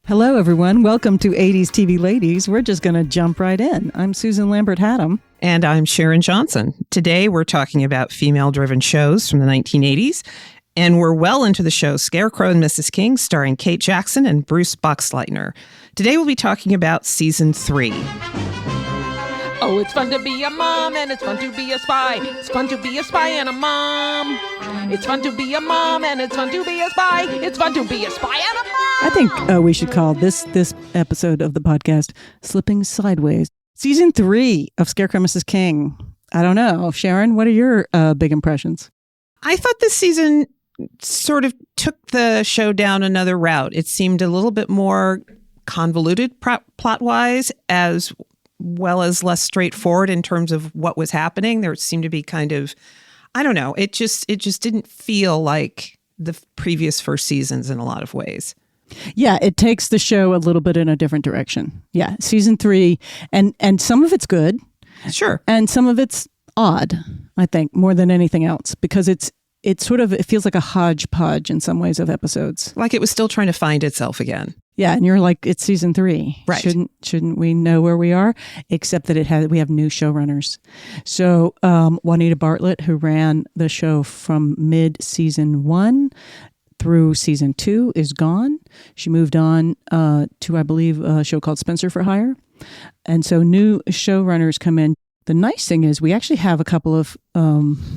Hello, everyone. Welcome to 80s TV Ladies. We're just going to jump right in. I'm Susan Lambert Hatem. And I'm Sharon Johnson. Today, we're talking about female-driven shows from the 1980s. And we're well into the show Scarecrow and Mrs. King, starring Kate Jackson and Bruce Boxleinter. Today, we'll be talking about Season 3. Oh, it's fun to be a mom, and it's fun to be a spy. It's fun to be a spy and a mom. It's fun to be a mom, and it's fun to be a spy. It's fun to be a spy and a mom. I think we should call this episode of the podcast Slipping Sideways. Season 3 of Scarecrow Mrs. King. I don't know. Sharon, what are your big impressions? I thought this season sort of took the show down another route. It seemed a little bit more convoluted plot-wise, as well as less straightforward in terms of what was happening. There seemed to be kind of, I don't know, it just didn't feel like the previous first seasons in a lot of ways. Yeah, it takes the show a little bit in a different direction. Yeah, Season 3, and some of it's good. Sure. And some of it's odd, I think, more than anything else, because it feels like a hodgepodge in some ways of episodes. Like it was still trying to find itself again. Yeah, and you're like, it's Season 3. Right. Shouldn't we know where we are? Except that we have new showrunners. So Juanita Bartlett, who ran the show from mid-Season 1 through Season 2, is gone. She moved on to, I believe, a show called Spencer for Hire. And so new showrunners come in. The nice thing is we actually have a couple of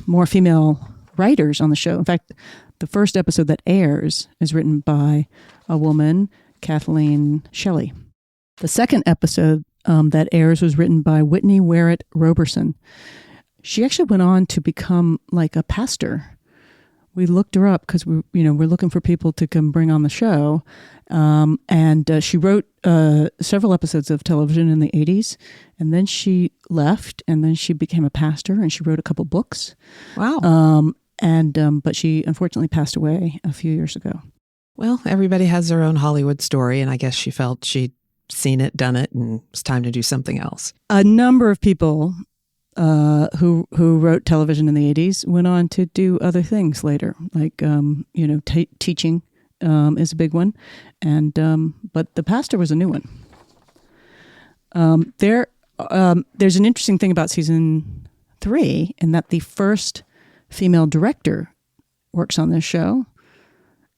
more female writers on the show. In fact, the first episode that airs is written by a woman, Kathleen Shelley. The second episode that airs was written by Whitney Werrett Roberson. She actually went on to become like a pastor. We looked her up because we're looking for people to come bring on the show, and she wrote several episodes of television in the 80s, and then she left, and then she became a pastor, and she wrote a couple books. Wow. But she unfortunately passed away a few years ago. Well, everybody has their own Hollywood story, and I guess she felt she'd seen it, done it, and it's time to do something else. A number of people who wrote television in the 80s went on to do other things later, like teaching is a big one, and but the pastor was a new one. There's an interesting thing about Season 3 in that the first female director works on this show.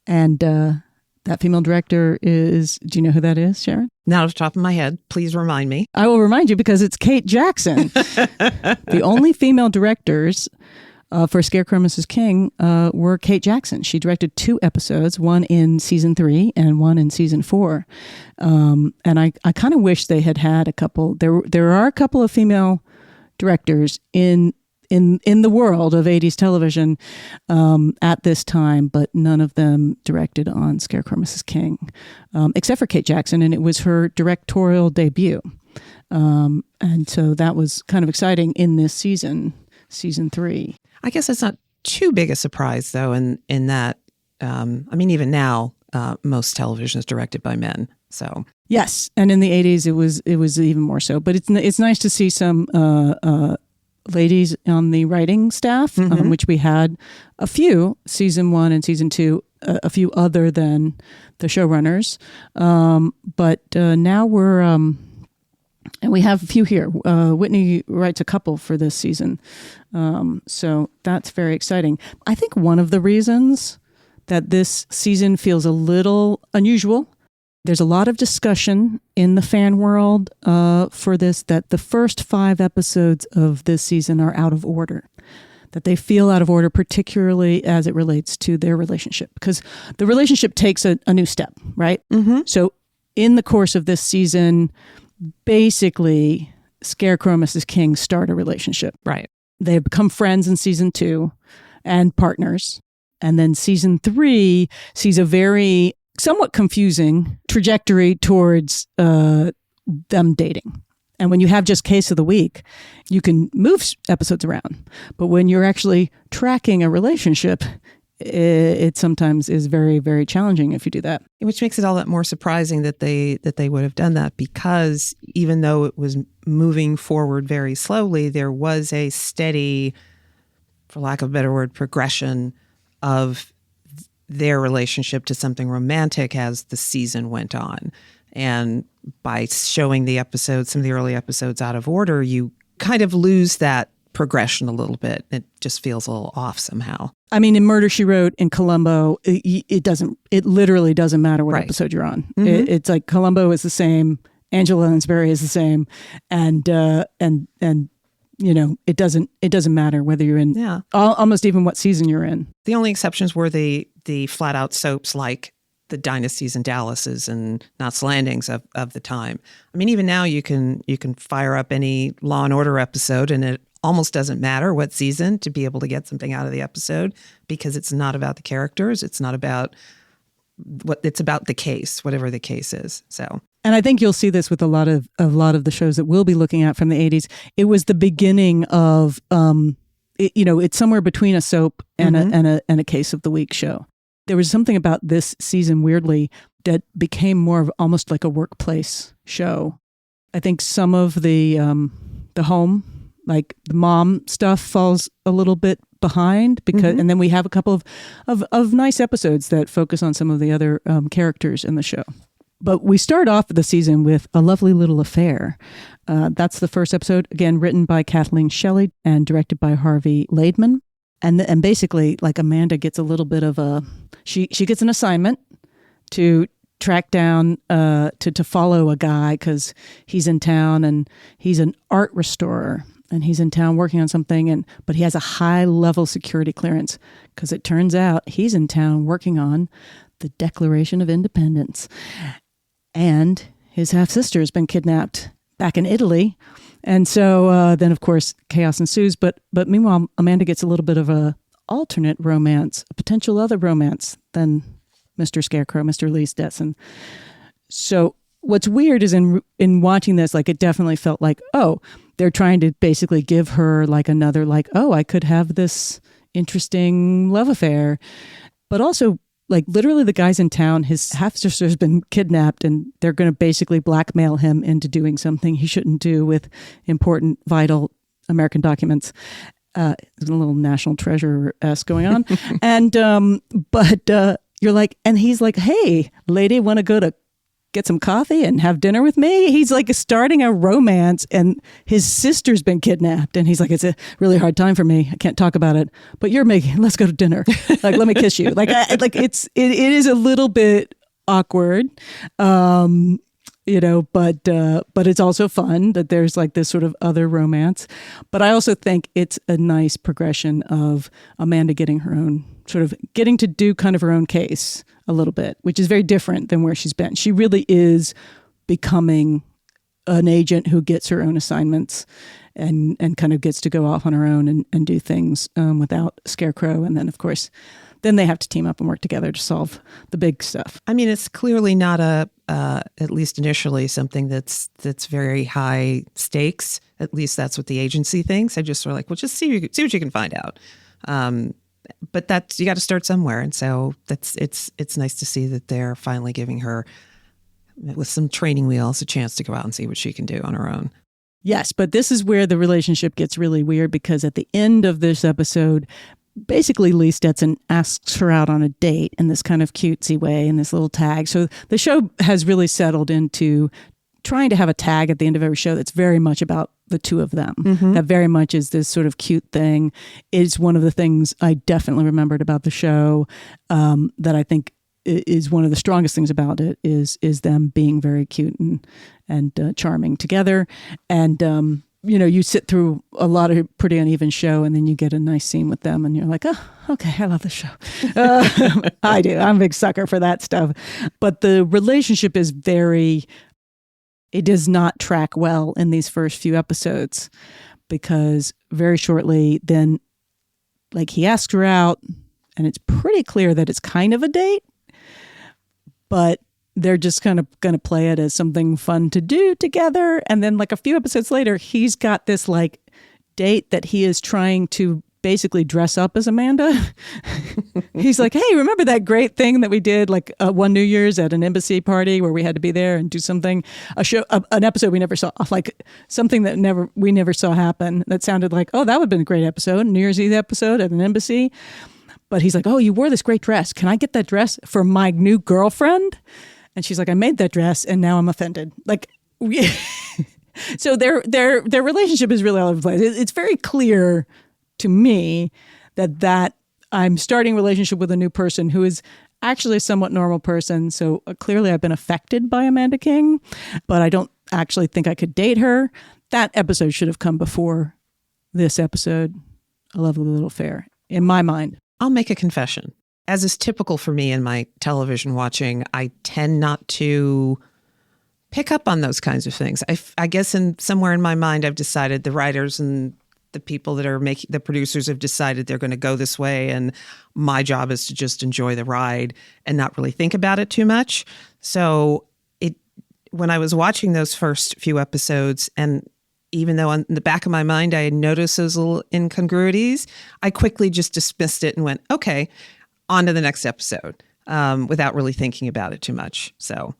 And that female director is, do you know who that is, Sharon? Not off the top of my head. Please remind me. I will remind you because it's Kate Jackson. The only female directors for Scarecrow Mrs. King were Kate Jackson. She directed 2 episodes, one in Season 3 and one in Season 4. And I kind of wish they had a couple. There are a couple of female directors in the world of 80s television at this time, but none of them directed on Scarecrow Mrs. King, except for Kate Jackson, and it was her directorial debut. And so that was kind of exciting in this season, Season 3. I guess it's not too big a surprise, though, in that, even now, most television is directed by men, so... Yes, and in the 80s, it was even more so. But it's nice to see some... ladies on the writing staff, which we had a few, Season 1 and Season 2, a few other than the showrunners. But now we're, and we have a few here. Whitney writes a couple for this season. So that's very exciting. I think one of the reasons that this season feels a little unusual, there's a lot of discussion in the fan world for this, that the first 5 episodes of this season are out of order, that they feel out of order, particularly as it relates to their relationship, because the relationship takes a new step, right? Mm-hmm. So in the course of this season, basically, Scarecrow and Mrs. King start a relationship. Right. They become friends in Season 2 and partners. And then Season 3 sees a very somewhat confusing trajectory towards them dating. And when you have just Case of the Week, you can move episodes around. But when you're actually tracking a relationship, it sometimes is very, very challenging if you do that. Which makes it all that more surprising that they would have done that, because even though it was moving forward very slowly, there was a steady, for lack of a better word, progression of their relationship to something romantic as the season went on. And by showing the episodes, some of the early episodes out of order, you kind of lose that progression a little bit. It just feels a little off somehow. I mean, in Murder, She Wrote, in Columbo, it literally doesn't matter what episode you're on. Mm-hmm. It's like Columbo is the same, Angela Lansbury is the same, and you know, it doesn't matter whether you're in almost even what season you're in. The only exceptions were the flat out soaps like the Dynasties and Dallases and Knots Landings of the time. I mean, even now you can fire up any Law and Order episode and it almost doesn't matter what season to be able to get something out of the episode, because it's not about the characters. It's not about it's about the case, whatever the case is. So, and I think you'll see this with a lot of the shows that we'll be looking at from the 80s. It was the beginning of, it's somewhere between a soap and a case of the week show. There was something about this season, weirdly, that became more of almost like a workplace show. I think some of the home, like the mom stuff, falls a little bit behind because, and then we have a couple of nice episodes that focus on some of the other characters in the show. But we start off the season with A Lovely Little Affair. That's the first episode, again, written by Kathleen Shelley and directed by Harvey Laidman. And basically, like, Amanda gets a little bit of she gets an assignment to track down, to follow a guy because he's in town and he's an art restorer. And he's in town working on something, but he has a high-level security clearance because it turns out he's in town working on the Declaration of Independence. And his half-sister has been kidnapped back in Italy. And so then, of course, chaos ensues. But meanwhile, Amanda gets a little bit of a alternate romance, a potential other romance than Mr. Scarecrow, Mr. Lee Stetson. So what's weird is in watching this, like, it definitely felt like, oh, they're trying to basically give her like another, like, oh, I could have this interesting love affair. But also, like, literally the guy's in town, his half-sister has been kidnapped, and they're going to basically blackmail him into doing something he shouldn't do with important, vital American documents. There's a little National Treasure-esque going on. And, but you're like, and he's like, hey, lady, want to go to get some coffee and have dinner with me? He's like starting a romance, and his sister's been kidnapped, and he's like, it's a really hard time for me. I can't talk about it, but let's go to dinner. Like, let me kiss you. Like, it is a little bit awkward. But it's also fun that there's like this sort of other romance. But I also think it's a nice progression of Amanda getting to do kind of her own case a little bit, which is very different than where she's been. She really is becoming an agent who gets her own assignments and kind of gets to go off on her own and do things without Scarecrow. And then, of course, then they have to team up and work together to solve the big stuff. I mean, it's clearly not at least initially, something that's very high stakes. At least that's what the agency thinks. I just sort of like, well, just see what you can find out. But you got to start somewhere, and so it's nice to see that they're finally giving her, with some training wheels, a chance to go out and see what she can do on her own. Yes, but this is where the relationship gets really weird, because at the end of this episode, basically Lee Stetson asks her out on a date in this kind of cutesy way, in this little tag. So the show has really settled into trying to have a tag at the end of every show that's very much about the two of them. Mm-hmm. That very much is this sort of cute thing. Is one of the things I definitely remembered about the show, that I think is one of the strongest things about it is them being very cute and charming together. And you sit through a lot of pretty uneven show, and then you get a nice scene with them, and you're like, oh, okay, I love this show. I do. I'm a big sucker for that stuff. But the relationship is it does not track well in these first few episodes, because very shortly then, like, he asks her out, and it's pretty clear that it's kind of a date, but they're just kind of going to play it as something fun to do together. And then, like, a few episodes later, he's got this like date that he is trying to basically dress up as Amanda. He's like, hey, remember that great thing that we did like one New Year's at an embassy party where we had to be there and do something, an episode we never saw, like something that we never saw happen that sounded like, oh, that would have been a great episode, New Year's Eve episode at an embassy. But he's like, oh, you wore this great dress. Can I get that dress for my new girlfriend? And she's like, I made that dress and now I'm offended. Like, so their relationship is really all over the place. It's very clear to me that I'm starting a relationship with a new person who is actually a somewhat normal person. So clearly I've been affected by Amanda King, but I don't actually think I could date her. That episode should have come before this episode, A Lovely Little Affair, in my mind. I'll make a confession. As is typical for me in my television watching, I tend not to pick up on those kinds of things. I guess somewhere in my mind, I've decided the writers and the people that are making, the producers have decided they're going to go this way. And my job is to just enjoy the ride and not really think about it too much. So when I was watching those first few episodes, and even though in the back of my mind, I had noticed those little incongruities, I quickly just dismissed it and went, okay, on to the next episode, without really thinking about it too much. So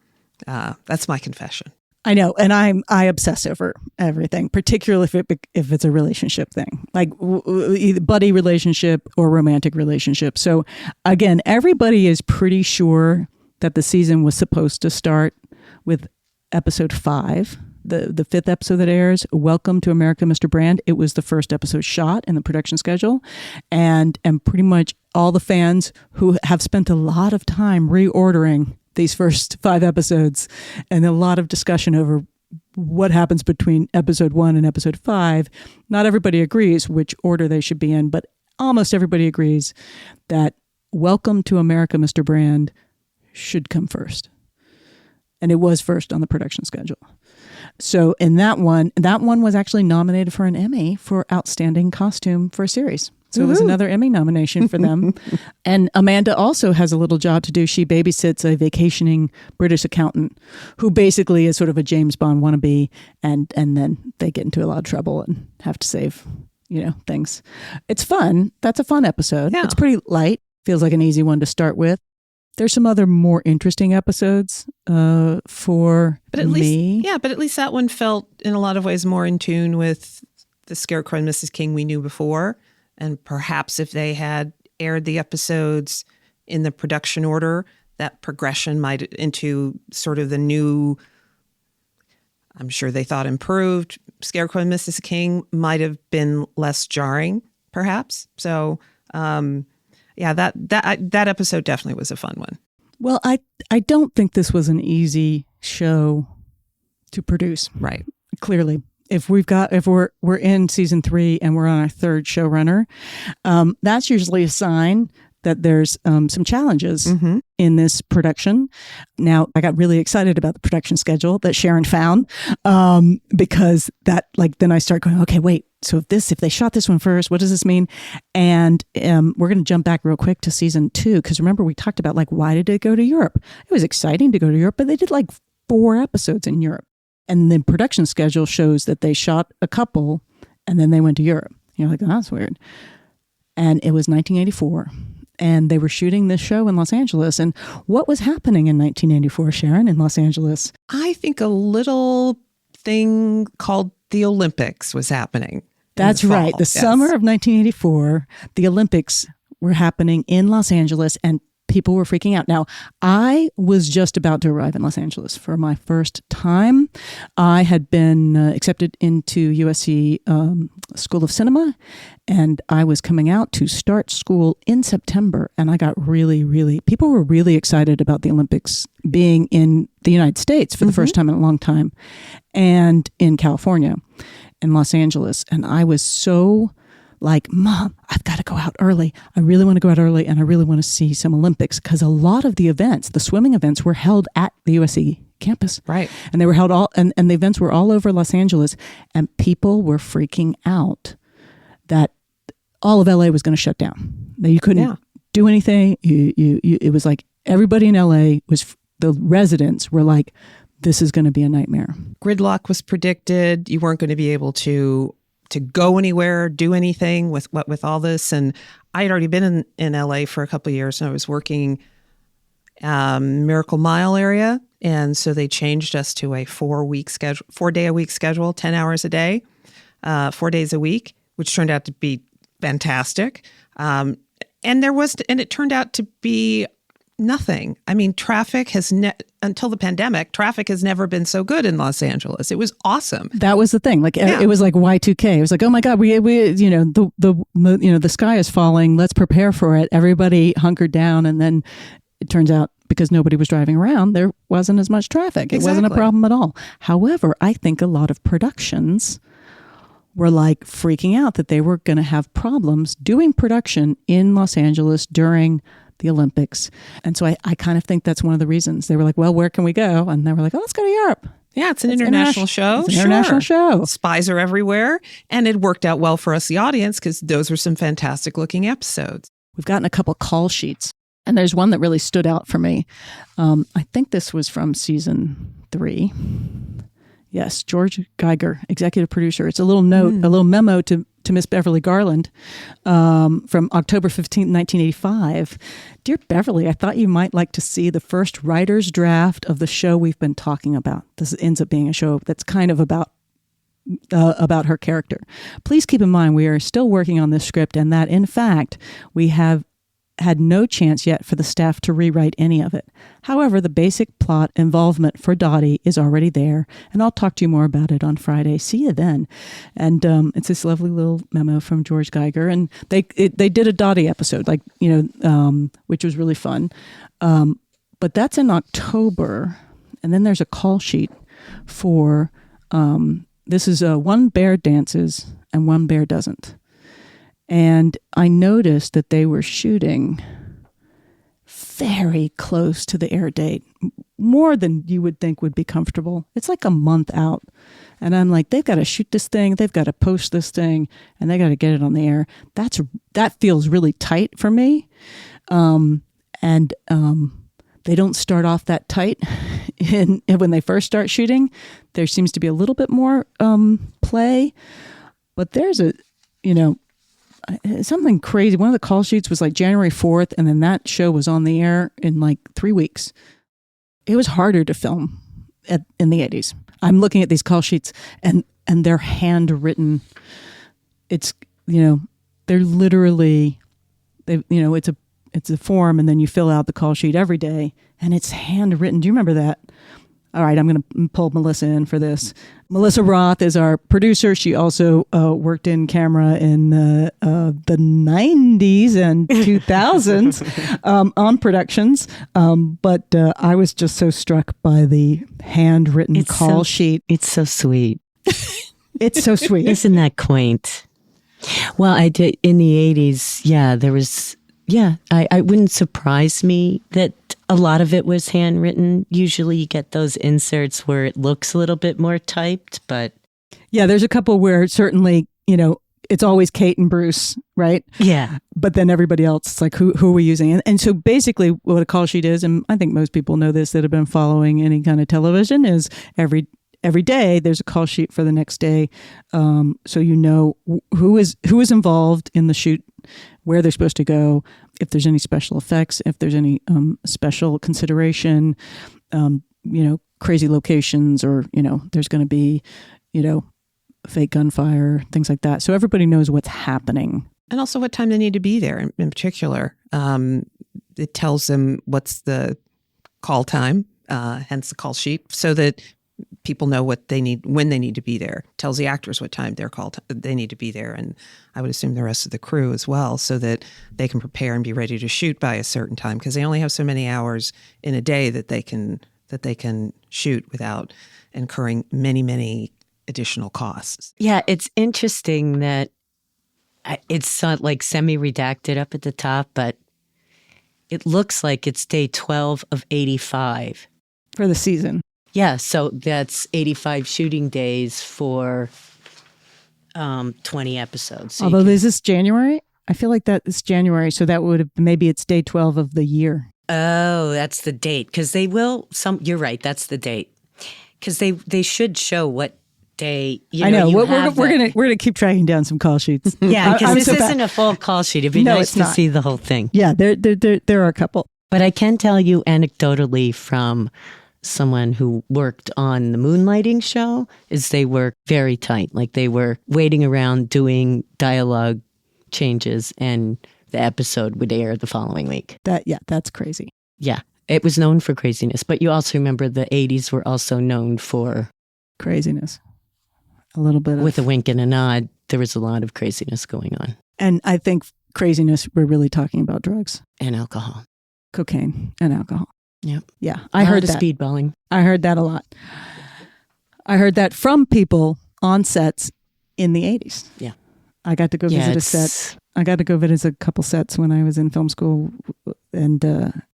that's my confession. I know, and I obsess over everything, particularly if it's a relationship thing, like either buddy relationship or romantic relationship. So again, everybody is pretty sure that the season was supposed to start with episode 5, the 5th episode that airs, Welcome to America, Mr. Brand. It was the first episode shot in the production schedule, and pretty much all the fans who have spent a lot of time reordering these first 5 episodes and a lot of discussion over what happens between episode 1 and episode 5. Not everybody agrees which order they should be in, but almost everybody agrees that Welcome to America, Mr. Brand should come first. And it was first on the production schedule. So in that one was actually nominated for an Emmy for Outstanding Costume for a Series. So it was another Emmy nomination for them. And Amanda also has a little job to do. She babysits a vacationing British accountant who basically is sort of a James Bond wannabe. And then they get into a lot of trouble and have to save, things. It's fun. That's a fun episode. Yeah. It's pretty light. Feels like an easy one to start with. There's some other more interesting episodes for me. But at least that one felt in a lot of ways more in tune with the Scarecrow and Mrs. King we knew before. And perhaps if they had aired the episodes in the production order, that progression might into sort of the new, I'm sure they thought improved, Scarecrow and Mrs. King might have been less jarring, perhaps. So, that episode definitely was a fun one. Well, I don't think this was an easy show to produce. Right. Clearly. If we're in season 3 and we're on our 3rd showrunner, that's usually a sign that there's some challenges in this production. Now, I got really excited about the production schedule that Sharon found, because then I start going, okay, wait. So if they shot this one first, what does this mean? And we're going to jump back real quick to season 2, because remember we talked about why did they go to Europe? It was exciting to go to Europe, but they did 4 episodes in Europe. And the production schedule shows that they shot a couple and then they went to Europe. You're like, oh, that's weird. And it was 1984. And they were shooting this show in Los Angeles. And what was happening in 1984, Sharon, in Los Angeles? I think a little thing called the Olympics was happening. That's right. The summer of 1984, the Olympics were happening in Los Angeles, and people were freaking out. Now, I was just about to arrive in Los Angeles for my first time. I had been accepted into USC School of Cinema, and I was coming out to start school in September. And I got people were really excited about the Olympics being in the United States for the first time in a long time, and in California, in Los Angeles. And I was so Mom, I've got to go out early. I really want to go out early, and I really want to see some Olympics, because a lot of the events, the swimming events, were held at the USC campus. Right. And they were held and the events were all over Los Angeles, and people were freaking out that all of LA was going to shut down. That you couldn't do anything. It was like everybody in LA the residents were like, this is going to be a nightmare. Gridlock was predicted. You weren't going to be able to go anywhere, do anything with all this. And I had already been in LA for a couple of years, and I was working Miracle Mile area. And so they changed us to a 4-day-a-week schedule, 10 hours a day, 4 days a week, which turned out to be fantastic. And it turned out to be nothing. I mean, until the pandemic, traffic has never been so good in Los Angeles. It was awesome. That was the thing. Like it was like Y2K. It was like, oh my God, we the sky is falling. Let's prepare for it. Everybody hunkered down, and then it turns out because nobody was driving around, there wasn't as much traffic. It wasn't a problem at all. However, I think a lot of productions were like freaking out that they were going to have problems doing production in Los Angeles during the Olympics. And so I kind of think that's one of the reasons. They were like, well, where can we go? And they were like, oh, let's go to Europe. Yeah, it's an international show. It's an international show. Spies are everywhere. And it worked out well for us, the audience, because those were some fantastic looking episodes. We've gotten a couple call sheets. And there's one that really stood out for me. I think this was from season 3. Yes, George Geiger, executive producer. It's a little note, a little memo to Miss Beverly Garland from October 15th, 1985. Dear Beverly, I thought you might like to see the first writer's draft of the show we've been talking about. This ends up being a show that's kind of about her character. Please keep in mind we are still working on this script and that, in fact, we have had no chance yet for the staff to rewrite any of it. However, the basic plot involvement for Dottie is already there, and I'll talk to you more about it on Friday. See you then. And it's this lovely little memo from George Geiger, and they did a Dottie episode, which was really fun. But that's in October, and then there's a call sheet for this is one bear dances and one bear doesn't. And I noticed that they were shooting very close to the air date, more than you would think would be comfortable. It's like a month out. And I'm like, they've got to shoot this thing, they've got to post this thing, and they got to get it on the air. That feels really tight for me. They don't start off that tight. When they first start shooting, there seems to be a little bit more play. But there's something crazy. One of the call sheets was like January 4th, and then that show was on the air in like 3 weeks. It was harder to film in the 80s. I'm looking at these call sheets, and they're handwritten. It's, they're literally, it's a form, and then you fill out the call sheet every day, and it's handwritten. Do you remember that? All right, I'm going to pull Melissa in for this. Melissa Roth is our producer. She also worked in camera in the 90s and 2000s on productions. But I was just so struck by the handwritten call sheet. It's so sweet. It's so sweet. Isn't that quaint? Well, I did in the 80s. Yeah, there was. Yeah, I wouldn't surprise me that a lot of it was handwritten. Usually you get those inserts where it looks a little bit more typed, but... Yeah, there's a couple where certainly, it's always Kate and Bruce, right? Yeah. But then everybody else, it's like, who are we using? And so basically what a call sheet is, and I think most people know this that have been following any kind of television, is every day there's a call sheet for the next day. So you know who is involved in the shoot, where they're supposed to go, if there's any special effects, if there's any special consideration, crazy locations, or, there's going to be, fake gunfire, things like that. So everybody knows what's happening. And also what time they need to be there in particular. It tells them what's the call time, hence the call sheet, so that people know what they need, when they need to be there. It tells the actors what time they need to be there. And I would assume the rest of the crew as well, so that they can prepare and be ready to shoot by a certain time, because they only have so many hours in a day that they can shoot without incurring many, many additional costs. Yeah, it's interesting that it's like semi-redacted up at the top, but it looks like it's day 12 of 85. For the season. Yeah, so that's 85 shooting days for 20 episodes. So although is this January? I feel like that is January, so that would have, maybe it's day 12 of the year. Oh, that's the date, because they will, you're right, that's the date. Because they should show what day, I know, we're gonna keep tracking down some call sheets. Yeah, because this isn't a full call sheet. It'd be nice to see the whole thing. Yeah, there are a couple. But I can tell you anecdotally from someone who worked on the Moonlighting show, is they were very tight. Like they were waiting around doing dialogue changes and the episode would air the following week. That's crazy. Yeah, it was known for craziness. But you also remember the 80s were also known for craziness. A little bit with a wink and a nod. There was a lot of craziness going on. And I think craziness, we're really talking about drugs. And alcohol. Cocaine and alcohol. Yep. Yeah. I heard that. Speedballing. I heard that a lot. I heard that from people on sets in the 80s. Yeah. I got to go visit a set. I got to go visit a couple sets when I was in film school. And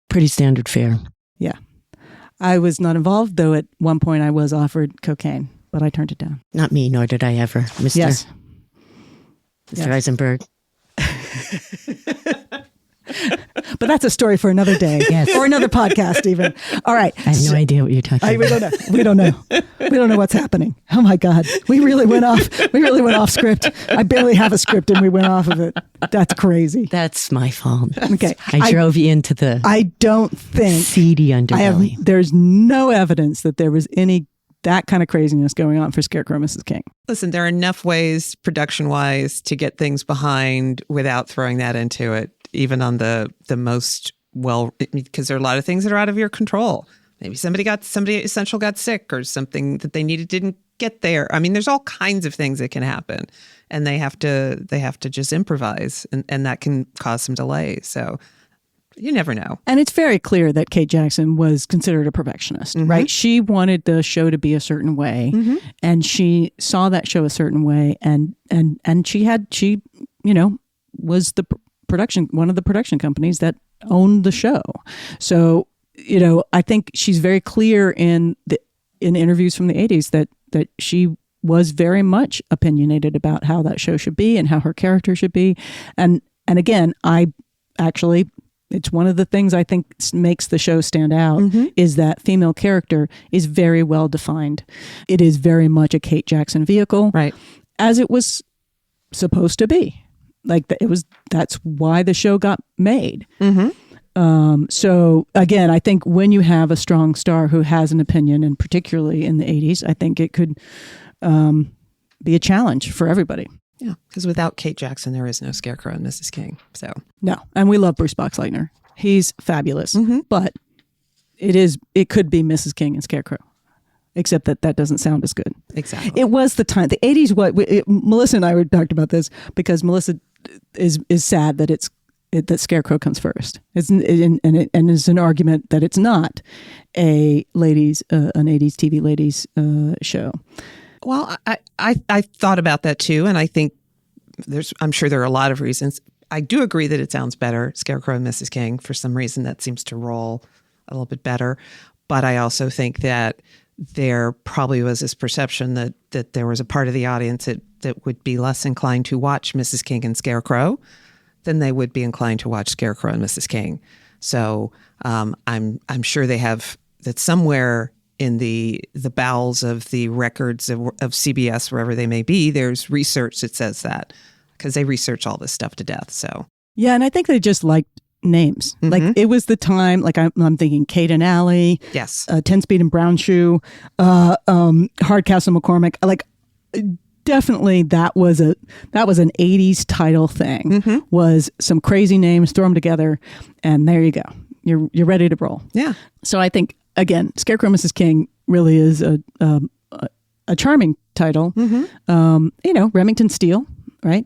pretty standard fare. Yeah. I was not involved, though at one point I was offered cocaine, but I turned it down. Not me, nor did I ever, Mr. Yes. Mr. Eisenberg. But that's a story for another day. Yes. Or another podcast even. All right. I have no idea what you're talking about. We don't know. We don't know. We don't know what's happening. Oh my God. We really went off script. I barely have a script and we went off of it. That's crazy. That's my fault. Okay. I drove you into the I don't think seedy underbelly. There's no evidence that there was any that kind of craziness going on for Scarecrow Mrs. King. Listen, there are enough ways, production-wise, to get things behind without throwing that into it, even on the most because there are a lot of things that are out of your control. Maybe somebody essential got sick or something that they needed didn't get there. I mean, there's all kinds of things that can happen, and they have to just improvise, and that can cause some delays. So you never know. And it's very clear that Kate Jackson was considered a perfectionist, right? She wanted the show to be a certain way, and she saw that show a certain way, and she was one of the production companies that owned the show. So, I think she's very clear in interviews from the 80s that she was very much opinionated about how that show should be and how her character should be. And again, it's one of the things I think makes the show stand out is that female character is very well defined. It is very much a Kate Jackson vehicle, right? As it was supposed to be. That's why the show got made. So again, I think when you have a strong star who has an opinion, and particularly in the 80s, I think it could be a challenge for everybody. Yeah, because without Kate Jackson, there is no Scarecrow and Mrs. King. So no, and we love Bruce Boxleinter. He's fabulous, but it could be Mrs. King and Scarecrow, except that doesn't sound as good. Exactly. It was the time, the 80s. Melissa and I talked about this because Melissa is sad that that Scarecrow comes first. It's an argument that it's not an 80s TV ladies show. Well, I thought about that too, and I think I'm sure there are a lot of reasons. I do agree that it sounds better, Scarecrow and Mrs. King. For some reason, that seems to roll a little bit better. But I also think that there probably was this perception that there was a part of the audience that would be less inclined to watch Mrs. King and Scarecrow than they would be inclined to watch Scarecrow and Mrs. King. So I'm sure they have that somewhere in the bowels of the records of CBS, wherever they may be, there's research that says that, because they research all this stuff to death. So yeah, and I think they just liked names. Like it was the time. Like I'm thinking Kate and Allie. Yes. 10-Speed and Brown Shoe. Hardcastle McCormick. Like definitely that was an 80s title thing. Was some crazy names, throw them together, and there you go. You're ready to roll. Yeah. So I think, again, Scarecrow Mrs. King really is a charming title. Remington Steele, right?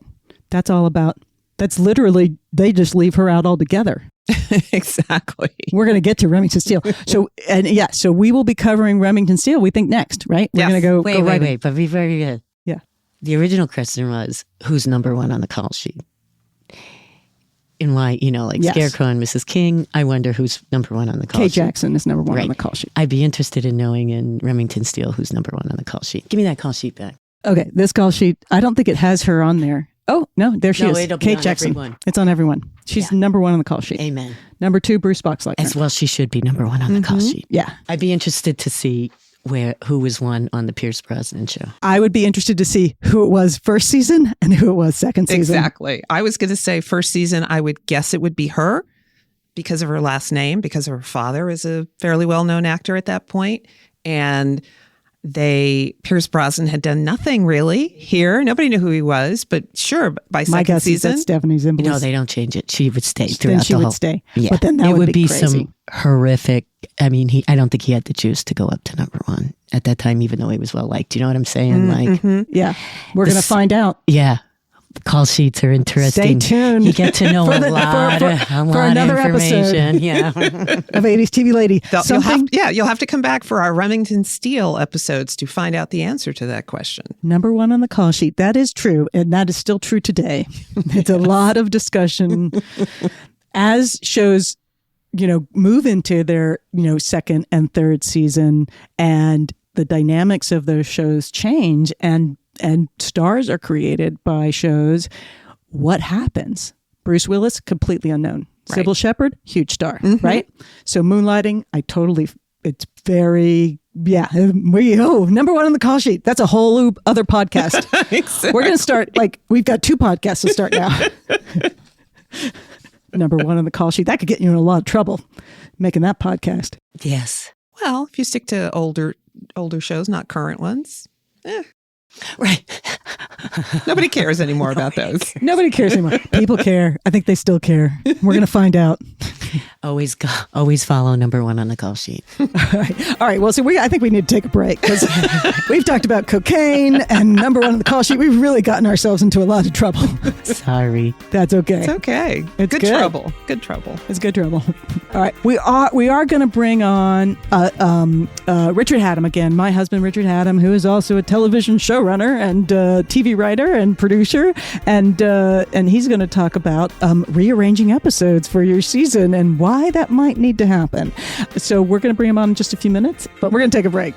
That's literally, they just leave her out altogether. Exactly. We're going to get to Remington Steele. So we will be covering Remington Steele, we think, next, right? We're going to go Wait, but be very good. Yeah. The original question was, who's number one on the call sheet? And why, Yes. Scarecrow and Mrs. King, I wonder who's number one on the call sheet. Kate Jackson is number one on the call sheet. I'd be interested in knowing in Remington Steele who's number one on the call sheet. Give me that call sheet back. Okay, this call sheet, I don't think it has her on there. Oh, no, there she is. It'll be Kate on Jackson. everyone. It's on everyone. She's number one on the call sheet. Amen. Number 2, Bruce Boxleinter. As well, she should be number one on the call sheet. Yeah. I'd be interested to see who was one on the Pierce Brosnan show. I would be interested to see who it was first season and who it was second season. Exactly. I was going to say first season, I would guess it would be her because of her last name, because her father is a fairly well-known actor at that point. And Pierce Brosnan had done nothing really here. Nobody knew who he was, but sure, by My second guess season. is that Stephanie Zimbalist. No, they don't change it. She would stay throughout Then she the would whole. stay. Yeah. But then that it would be some crazy. horrific. I mean, I don't think he had the juice to go up to number one at that time, even though he was well liked. You know what I'm saying? Like, Yeah. We're going to find out. yeah. Call sheets are interesting. Stay tuned. You get to know For a the- lot for of another episode. information. Yeah. Of 80s TV Lady. You'll have to come back for our Remington Steele episodes to find out the answer to that question. Number one on the call sheet. That is true. And that is still true today. It's a lot of discussion as shows, move into their, second and third season, and the dynamics of those shows change, and stars are created by shows. What happens? Bruce Willis, completely unknown. Right. Sybil Shepherd, huge star, right? So Moonlighting, it's very, number one on the call sheet. That's a whole other podcast. Exactly. We're going to start, we've got 2 podcasts to start now. Number one on the call sheet. That could get you in a lot of trouble making that podcast. Yes. Well, if you stick to older shows, not current ones, Right. nobody cares anymore about those. Nobody cares anymore. People care. I think they still care. We're going to find out. Always follow number one on the call sheet. All right. Well, so I think we need to take a break because we've talked about cocaine and number one on the call sheet. We've really gotten ourselves into a lot of trouble. Sorry. That's okay. It's okay. It's good trouble. Good trouble. It's good trouble. All right. We are going to bring on Richard Hatem again. My husband, Richard Hatem, who is also a television showrunner and TV writer and producer, and he's going to talk about rearranging episodes for your season and why that might need to happen. So we're going to bring him on in just a few minutes, but we're going to take a break.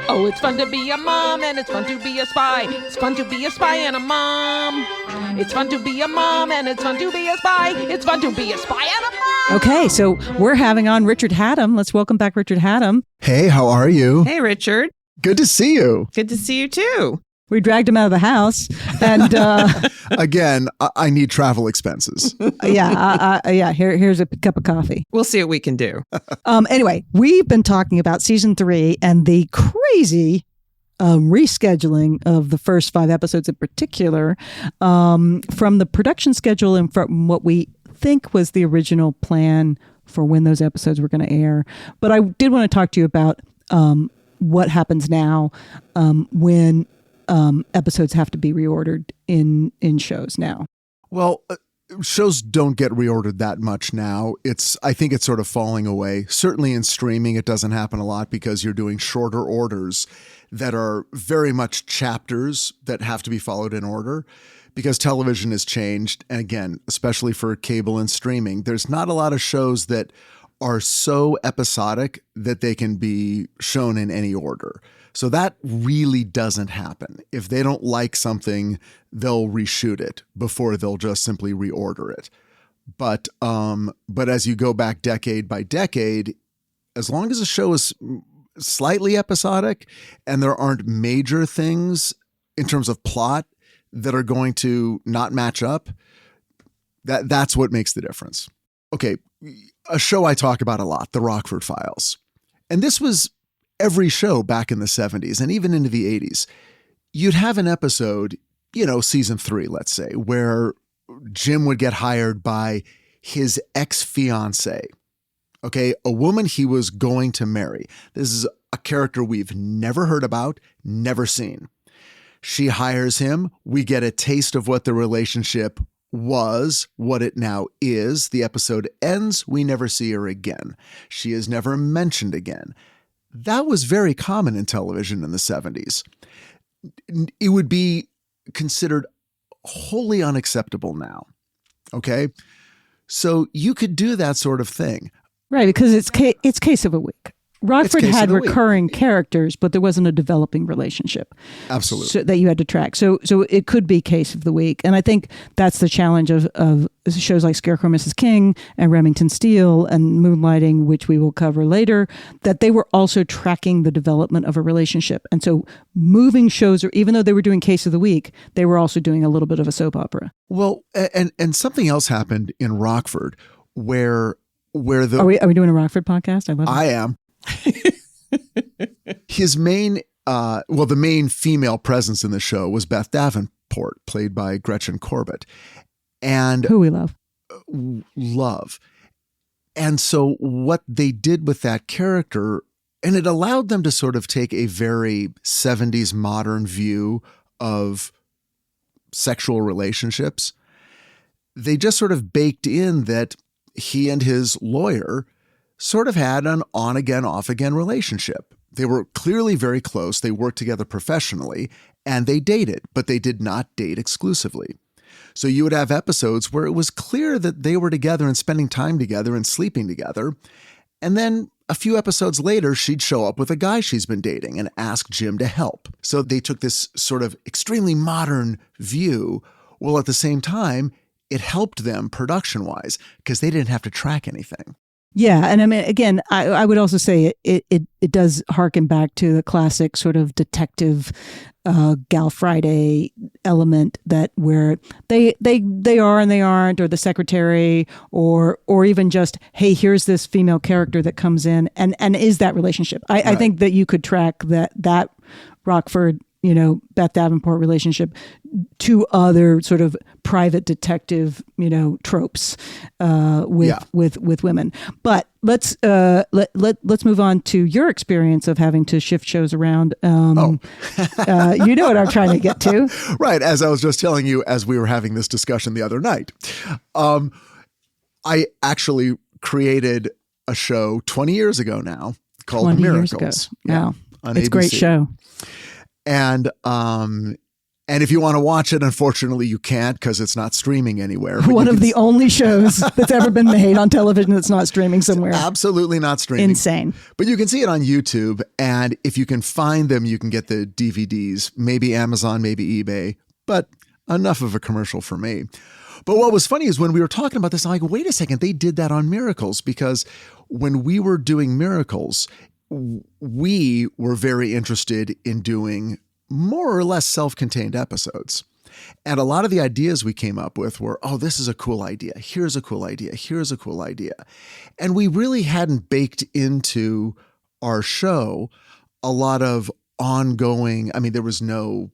Oh, it's fun to be a mom and it's fun to be a spy. It's fun to be a spy and a mom. It's fun to be a mom and it's fun to be a spy. It's fun to be a spy and a mom. Okay, so we're having on Richard Hatem. Let's welcome back Richard Hatem. Hey, how are you? Hey, Richard. Good to see you. Good to see you too. We dragged him out of the house, and Again, I need travel expenses. here's a cup of coffee. We'll see what we can do. Anyway, we've been talking about season 3 and the crazy rescheduling of the first 5 episodes in particular, from the production schedule and from what we think was the original plan for when those episodes were going to air. But I did want to talk to you about what happens now when episodes have to be reordered in shows now. Well, shows don't get reordered that much now. I think it's sort of falling away. Certainly in streaming, it doesn't happen a lot because you're doing shorter orders that are very much chapters that have to be followed in order, because television has changed. And again, especially for cable and streaming, there's not a lot of shows that are so episodic that they can be shown in any order. So that really doesn't happen. If they don't like something, they'll reshoot it before they'll just simply reorder it. But as you go back decade by decade, as long as a show is slightly episodic and there aren't major things in terms of plot that are going to not match up, that's what makes the difference. Okay, a show I talk about a lot, The Rockford Files. And this was every show back in the 70s and even into the 80s. You'd have an episode, season 3, let's say, where Jim would get hired by his ex-fiancée. Okay, a woman he was going to marry. This is a character we've never heard about, never seen. She hires him. We get a taste of what the relationship was, what it now is. The episode ends. We never see her again. She is never mentioned again. That was very common in television in the 70s. It would be considered wholly unacceptable now. Okay? So you could do that sort of thing. Right, because it's case of a week. Rockford Case had of the Week. recurring characters, but there wasn't a developing relationship. Absolutely. That you had to track. So it could be case of the week. And I think that's the challenge of shows like Scarecrow Mrs. King and Remington Steele and Moonlighting, which we will cover later, that they were also tracking the development of a relationship. And so moving shows, or even though they were doing case of the week, they were also doing a little bit of a soap opera. Well, and something else happened in Rockford. where the Are we doing a Rockford podcast? I love it. I am. His main, the main female presence in the show was Beth Davenport, played by Gretchen Corbett. And who we love. And so what they did with that character, and it allowed them to sort of take a very 70s modern view of sexual relationships. They just sort of baked in that he and his lawyer sort of had an on-again, off-again relationship. They were clearly very close. They worked together professionally, and they dated, but they did not date exclusively. So you would have episodes where it was clear that they were together and spending time together and sleeping together. And then a few episodes later, she'd show up with a guy she's been dating and ask Jim to help. So they took this sort of extremely modern view, while at the same time, it helped them production-wise because they didn't have to track anything. Yeah, and I mean, again, I would also say it does harken back to the classic sort of detective Gal Friday element, that where they are and they aren't, or the secretary, or even just, hey, here's this female character that comes in, and is that relationship? Right. I think that you could track that Rockford, Beth Davenport relationship to other sort of private detective, tropes with women. But let's move on to your experience of having to shift shows around. You know what I'm trying to get to, right? As I was just telling you, as we were having this discussion the other night, I actually created a show 20 years ago now called 20 Miracles. Years ago. Yeah, on it's ABC. a great show. And if you want to watch it, unfortunately you can't because it's not streaming anywhere. One of the only shows that's ever been made on television that's not streaming somewhere. Absolutely not streaming. Insane. But you can see it on YouTube, and if you can find them, you can get the DVDs, maybe Amazon, maybe eBay, but enough of a commercial for me. But what was funny is when we were talking about this, I'm like, wait a second, they did that on Miracles, because when we were doing Miracles, we were very interested in doing more or less self-contained episodes. And a lot of the ideas we came up with were, oh, this is a cool idea. Here's a cool idea. Here's a cool idea. And we really hadn't baked into our show a lot of ongoing, there was no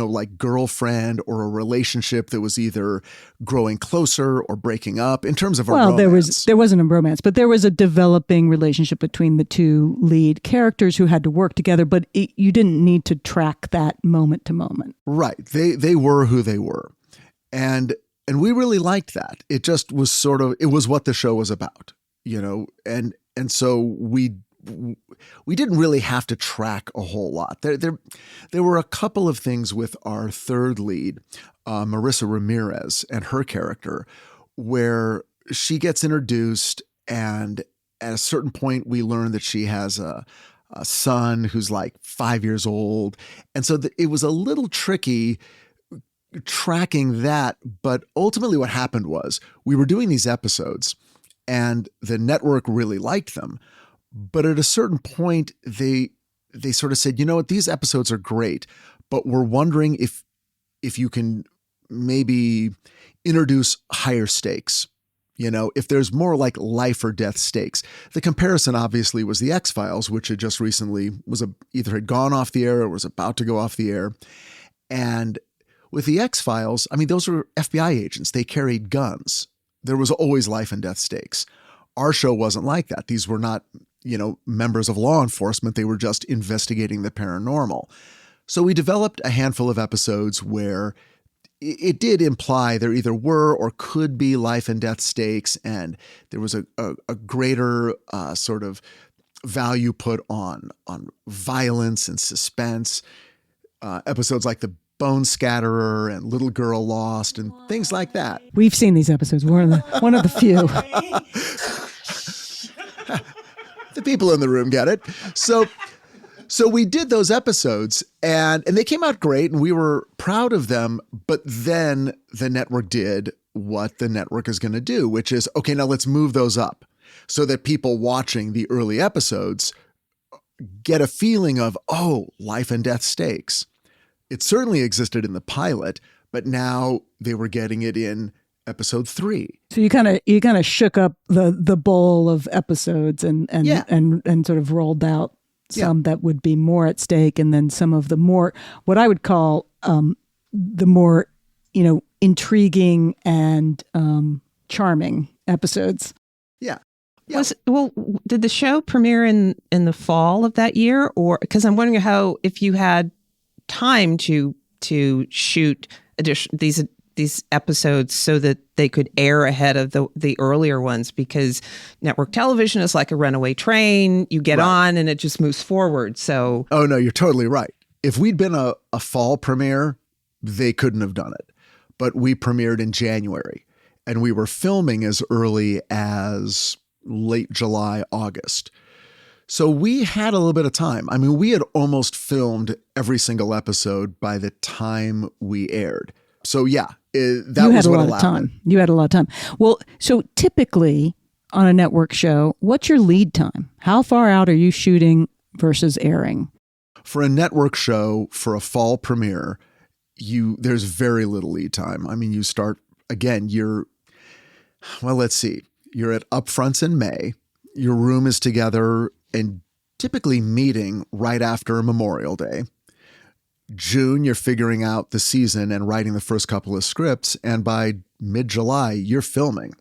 like girlfriend or a relationship that was either growing closer or breaking up in terms of a romance. There wasn't a romance, but there was a developing relationship between the two lead characters who had to work together, but you didn't need to track that moment to moment. Right. They were who they were. And we really liked that. It just was it was what the show was about, and so we didn't really have to track a whole lot. There were a couple of things with our third lead, Marissa Ramirez, and her character, where she gets introduced, and at a certain point we learn that she has a son who's like 5 years old. And so it was a little tricky tracking that. But ultimately what happened was we were doing these episodes and the network really liked them. But at a certain point, they sort of said, you know what, these episodes are great, but we're wondering if you can maybe introduce higher stakes, if there's more like life or death stakes. The comparison obviously was the X-Files, which had just recently either had gone off the air or was about to go off the air. And with the X-Files, those were FBI agents. They carried guns. There was always life and death stakes. Our show wasn't like that. These were not members of law enforcement. They were just investigating the paranormal. So we developed a handful of episodes where it did imply there either were or could be life and death stakes, and there was a greater sort of value put on violence and suspense. Episodes like the Bone Scatterer and Little Girl Lost and things like that. We've seen these episodes. We're one of the few. The people in the room get it. So we did those episodes and they came out great and we were proud of them. But then the network did what the network is going to do, which is, okay, now let's move those up so that people watching the early episodes get a feeling of, oh, life and death stakes. It certainly existed in the pilot, but now they were getting it in episode 3. So you kind of shook up the bowl of episodes and sort of rolled out some that would be more at stake, and then some of the more what I would call the more intriguing and charming episodes. Yeah. Did the show premiere in the fall of that year, or because I'm wondering if you had time to shoot these episodes so that they could air ahead of the earlier ones, because network television is like a runaway train. You get on and it just moves forward. So oh no, you're totally right. If we'd been a fall premiere, they couldn't have done it. But we premiered in January, and we were filming as early as late July, August. So we had a little bit of time. I mean, we had almost filmed every single episode by the time we aired. So yeah, that was what allowed it. You had a lot of time. Well, so typically on a network show, what's your lead time? How far out are you shooting versus airing? For a network show, for a fall premiere, there's very little lead time. I mean, you start, again, let's see. You're at upfronts in May. Your room is together and typically meeting right after Memorial Day. June, you're figuring out the season and writing the first couple of scripts. And by mid-July, you're filming.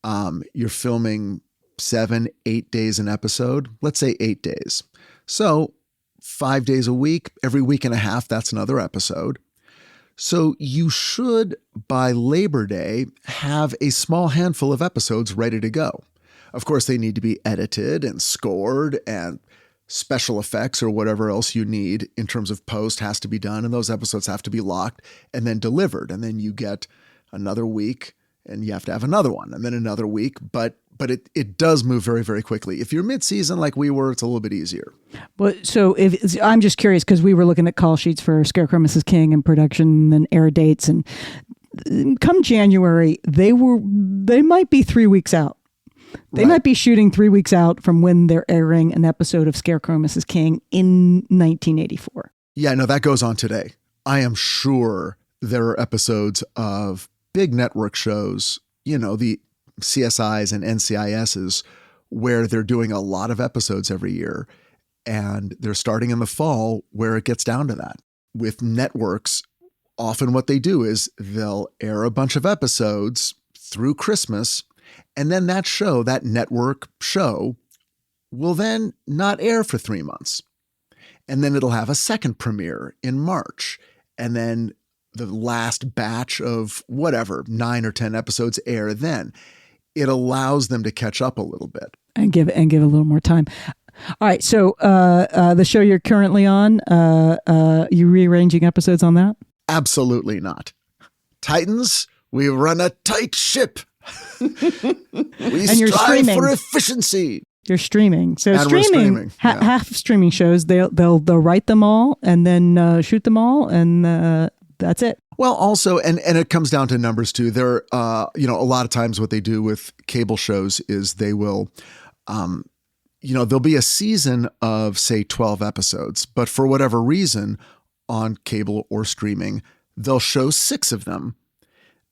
You're filming 7-8 days an episode. Let's say 8 days. So 5 days a week, every week and a half, that's another episode. So you should, by Labor Day, have a small handful of episodes ready to go. Of course, they need to be edited and scored, and special effects or whatever else you need in terms of post has to be done. And those episodes have to be locked and then delivered. And then you get another week and you have to have another one and then another week. But it does move very, very quickly. If you're mid-season like we were, it's a little bit easier. Well, so I'm just curious because we were looking at call sheets for Scarecrow Mrs. King and production and air dates, and come January, they might be 3 weeks out. They might be shooting 3 weeks out from when they're airing an episode of Scarecrow Mrs. King in 1984. Yeah, no, that goes on today. I am sure there are episodes of big network shows, the CSIs and NCISs, where they're doing a lot of episodes every year. And they're starting in the fall where it gets down to that. With networks, often what they do is they'll air a bunch of episodes through Christmas, and then that network show will then not air for 3 months. And then it'll have a second premiere in March. And then the last batch of 9 or 10 episodes air then. It allows them to catch up a little bit. And give a little more time. All right. So the show you're currently on, you rearranging episodes on that? Absolutely not. Titans, we run a tight ship. We strive for efficiency. You're streaming. So and streaming, half streaming shows, they'll write them all and then shoot them all, and that's it. Well, also, and it comes down to numbers too. There, a lot of times what they do with cable shows is they will, there'll be a season of say 12 episodes, but for whatever reason on cable or streaming, they'll show 6 of them.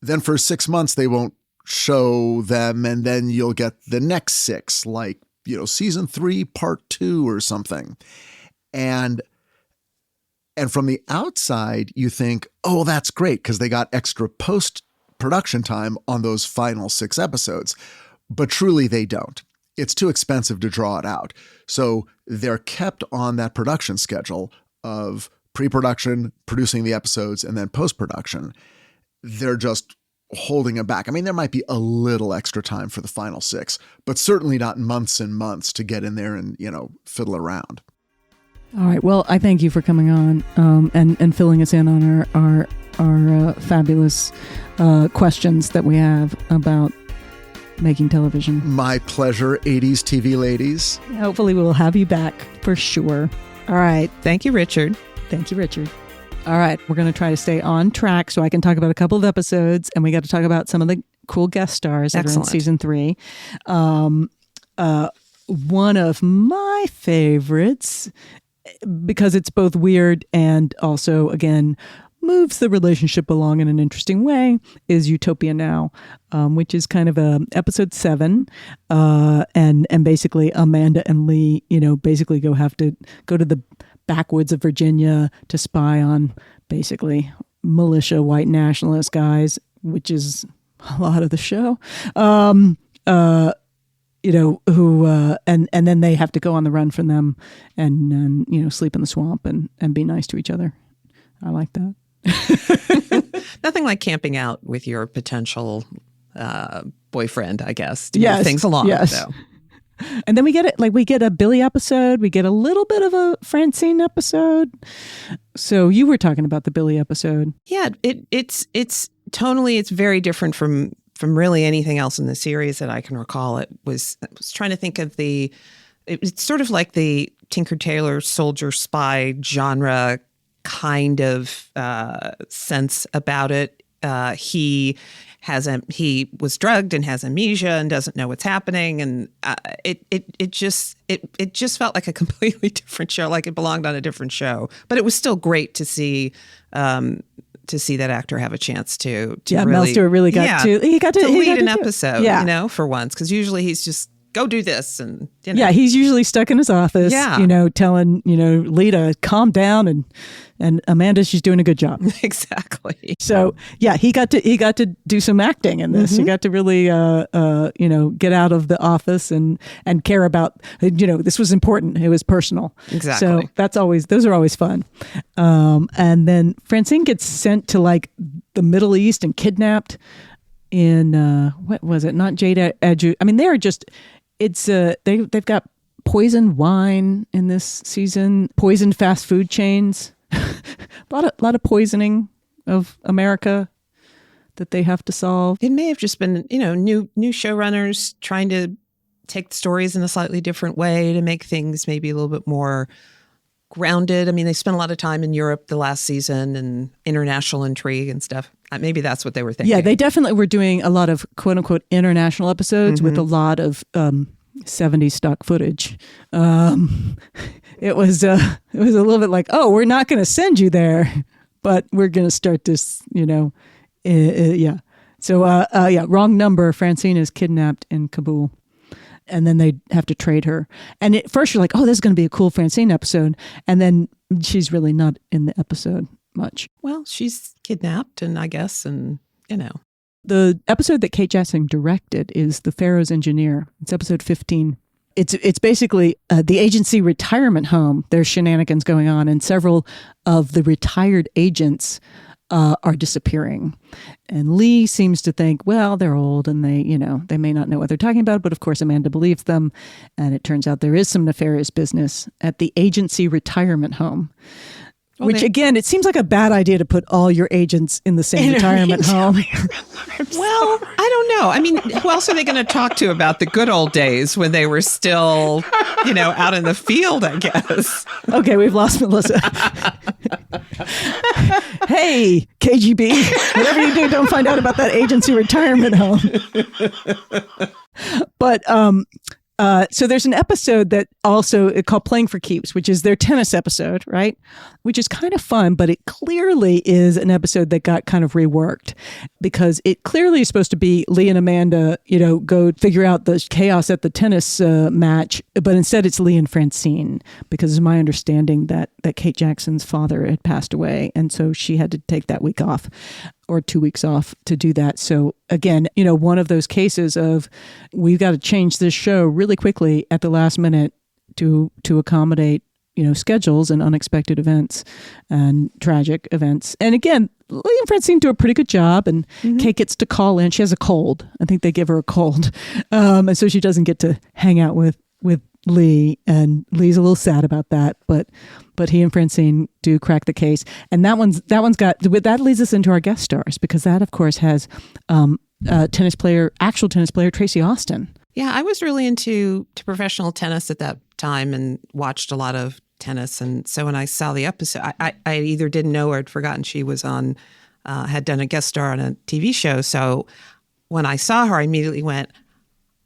Then for 6 months, they won't show them, and then you'll get the next 6, like, season 3, part 2 or something. And from the outside, you think, oh, that's great because they got extra post-production time on those final 6 episodes. But truly, they don't. It's too expensive to draw it out. So they're kept on that production schedule of pre-production, producing the episodes, and then post-production. They're just holding them back. I mean, there might be a little extra time for the final 6, but certainly not months and months to get in there and, fiddle around. All right. Well, I thank you for coming on and filling us in on our fabulous questions that we have about making television. My pleasure, 80s TV ladies. Hopefully we'll have you back for sure. All right. Thank you, Richard. Thank you, Richard. All right. We're going to try to stay on track so I can talk about a couple of episodes, and we got to talk about some of the cool guest stars that are in season 3. One of my favorites, because it's both weird and also, again, moves the relationship along in an interesting way is Utopia Now, which is kind of episode 7, and basically Amanda and Lee, basically have to go to the backwoods of Virginia to spy on basically militia white nationalist guys, which is a lot of the show. And then they have to go on the run from them and sleep in the swamp and be nice to each other. I like that. Nothing like camping out with your potential boyfriend, I guess, to yes, move things along. Yes. So. And then we get a Billy episode. We get a little bit of a Francine episode. So you were talking about the Billy episode. Yeah, it's tonally, it's very different from really anything else in the series that I can recall. I was trying to think of it's sort of like the Tinker Tailor Soldier Spy genre kind of sense about it. He was drugged and has amnesia and doesn't know what's happening, and it just felt like a completely different show, like it belonged on a different show. But it was still great to see that actor have a chance to really, Mel Stewart really got to lead an episode, for once, because usually he's just go do this and he's usually stuck in his office, telling Lee to calm down, and Amanda, she's doing a good job. Exactly. So he got to do some acting in this. He got to really get out of the office and care about this was important. It was personal. Exactly. So those are always fun. And then Francine gets sent to like the Middle East and kidnapped in what was it? Not Jade Edu. I mean, they are just. It's they've got poisoned wine in this season, poisoned fast food chains, a lot of poisoning of America that they have to solve. It may have just been new showrunners trying to take the stories in a slightly different way to make things maybe a little bit more grounded. I mean, they spent a lot of time in Europe the last season and international intrigue and stuff. Maybe that's what they were thinking. Yeah, they definitely were doing a lot of quote unquote international episodes with a lot of 70s stock footage. It was a little bit like, oh, we're not going to send you there, but we're going to start this, yeah. So, wrong number. Francine is kidnapped in Kabul. And then they have to trade her. And at first you're like, oh, this is going to be a cool Francine episode. And then she's really not in the episode much. Well, she's kidnapped, and I guess, The episode that Kate Jackson directed is The Pharaoh's Engineer. It's episode 15. It's basically the agency retirement home. There's shenanigans going on, and several of the retired agents are disappearing. And Lee seems to think, well, they're old and they may not know what they're talking about, but of course Amanda believes them. And it turns out there is some nefarious business at the agency retirement home. Which, again, it seems like a bad idea to put all your agents in the same retirement home. Well, I don't know. I mean, who else are they going to talk to about the good old days when they were still, out in the field, I guess? Okay, we've lost Melissa. Hey, KGB, whatever you do, don't find out about that agency retirement home. But so there's an episode that also called Playing for Keeps, which is their tennis episode, right? Which is kind of fun, but it clearly is an episode that got kind of reworked because it clearly is supposed to be Lee and Amanda, go figure out the chaos at the tennis match, but instead it's Lee and Francine because it's my understanding that Kate Jackson's father had passed away, and so she had to take that week off or 2 weeks off to do that. So again, one of those cases of we've got to change this show really quickly at the last minute to accommodate, schedules and unexpected events and tragic events. And again, Lee and Francine do a pretty good job, and Kate gets to call in. She has a cold. I think they give her a cold. And so she doesn't get to hang out with Lee, and Lee's a little sad about that, but he and Francine do crack the case. And that leads us into our guest stars, because that of course has actual tennis player Tracy Austin. Yeah, I was really into professional tennis at that time and watched a lot of tennis. And so when I saw the episode, I either didn't know or had forgotten she was had done a guest star on a TV show. So when I saw her, I immediately went,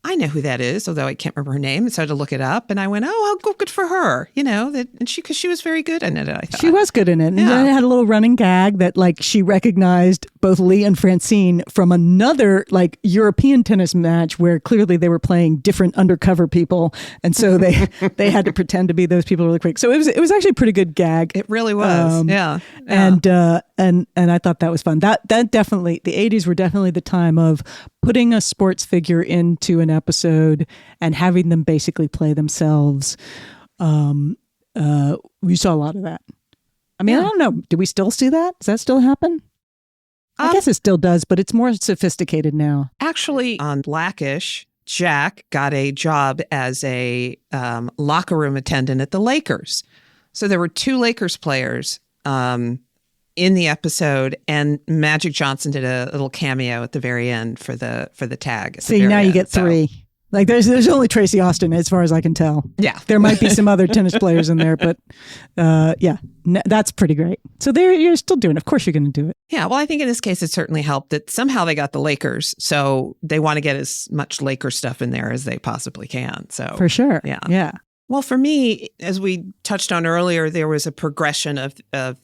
I know who that is, although I can't remember her name. And so I had to look it up, and I went, "Oh, good for her." And because she was very good in it. I thought She was good in it. And Yeah. then it had a little running gag that like she recognized both Lee and Francine from another like European tennis match where clearly they were playing different undercover people, and so they had to pretend to be those people really quick. So it was actually a pretty good gag. It really was. Yeah. And I thought that was fun. That definitely, the 80s were definitely the time of putting a sports figure into an episode and having them basically play themselves. We saw a lot of that. I mean, I don't know. Do we still see that? Does that still happen? I guess it still does, but it's more sophisticated now. Actually, on Blackish, Jack got a job as a locker room attendant at the Lakers. So there were 2 Lakers players in the episode, and Magic Johnson did a little cameo at the very end for the tag. at the See, very now you end. get 3. Like there's only Tracy Austin as far as I can tell. Yeah. There might be some other tennis players in there, but that's pretty great. So you're still doing it. Of course you're going to do it. Yeah, well, I think in this case, it certainly helped that somehow they got the Lakers. So they want to get as much Lakers stuff in there as they possibly can. So For sure. Yeah. Yeah. Well, for me, as we touched on earlier, there was a progression of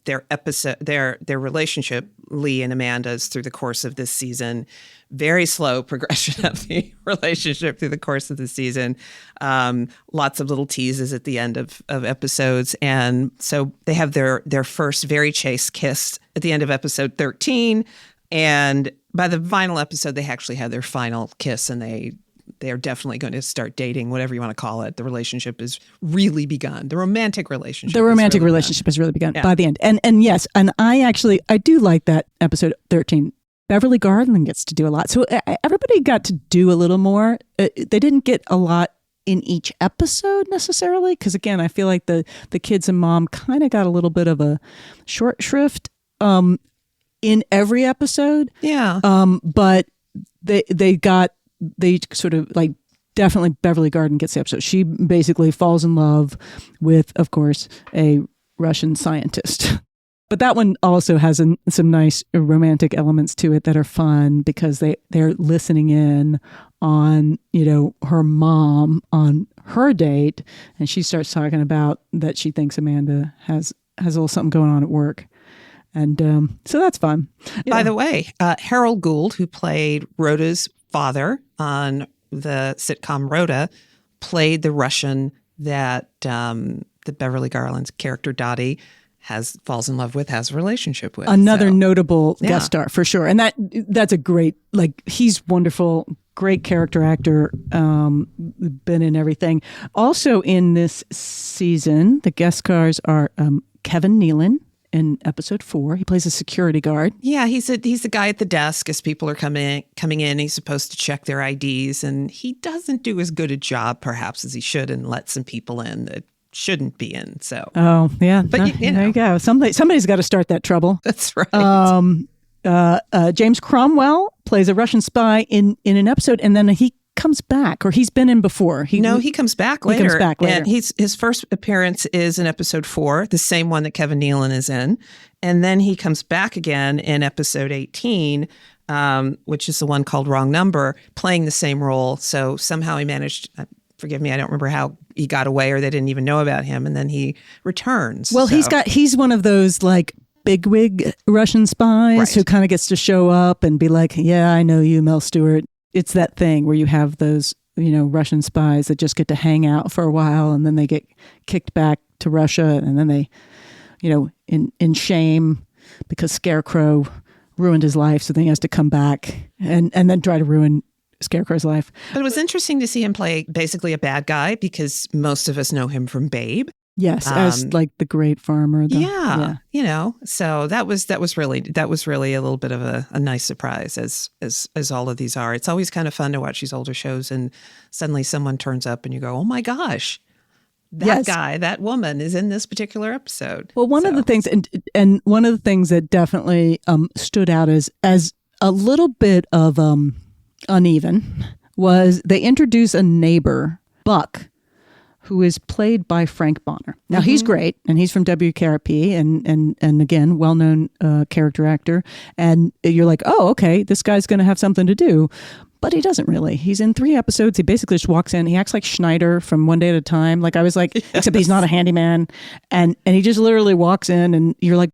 their episode, their relationship, Lee and Amanda's, through the course of this season. Very slow progression of the relationship through the course of the season. Lots of little teases at the end of episodes. And so they have their first very chaste kiss at the end of episode 13. And by the final episode, they actually had their final kiss, and they are definitely going to start dating, whatever you want to call it. The relationship is really begun. The romantic relationship. Has really begun by the end. And yes, and I do like that episode 13. Beverly Garland gets to do a lot. So everybody got to do a little more. They didn't get a lot in each episode necessarily, because again, I feel like the kids and mom kind of got a little bit of a short shrift in every episode. Yeah. But they sort of like, definitely Beverly Garland gets the episode. She basically falls in love with, of course, a Russian scientist. But that one also has some nice romantic elements to it that are fun, because they're listening in on, her mom on her date, and she starts talking about that she thinks Amanda has a little something going on at work. And so that's fun. By the way, Harold Gould, who played Rhoda's father on the sitcom Rhoda, played the Russian that the Beverly Garland's character Dottie falls in love with, has a relationship with. Another notable guest star for sure. And that's a great, he's wonderful, great character actor, been in everything. Also in this season, the guest stars are Kevin Nealon in episode 4. He plays a security guard. Yeah, he's the guy at the desk as people are coming in. He's supposed to check their IDs, and he doesn't do as good a job perhaps as he should, and let some people in that shouldn't be in. So but there you go. Somebody's got to start that trouble. That's right. James Cromwell plays a Russian spy in an episode, and then he comes back, or he's been in before. He comes back later. He comes back later. And his first appearance is in episode 4, the same one that Kevin Nealon is in. And then he comes back again in episode 18, which is the one called Wrong Number, playing the same role. So somehow he managed, forgive me, I don't remember how he got away, or they didn't even know about him. And then he returns. Well, he's one of those bigwig Russian spies who kind of gets to show up and be like, yeah, I know you, Mel Stewart. It's that thing where you have those, Russian spies that just get to hang out for a while, and then they get kicked back to Russia, and then they, in shame because Scarecrow ruined his life, so then he has to come back and then try to ruin Scarecrow's life. But it was interesting to see him play basically a bad guy, because most of us know him from Babe. Yes, as the great farmer. So that was really a little bit of a nice surprise, as all of these are. It's always kind of fun to watch these older shows, and suddenly someone turns up and you go, oh my gosh, that guy, that woman is in this particular episode. Well, one of the things, and one of the things that definitely stood out as a little bit of uneven was they introduce a neighbor, Buck, who is played by Frank Bonner. Now, he's great, and he's from WKRP, and again, well-known character actor. And you're like, oh, okay, this guy's going to have something to do. But he doesn't really. He's in 3 episodes. He basically just walks in. He acts like Schneider from One Day at a Time. Like I was like, except he's not a handyman. And he just literally walks in and you're like,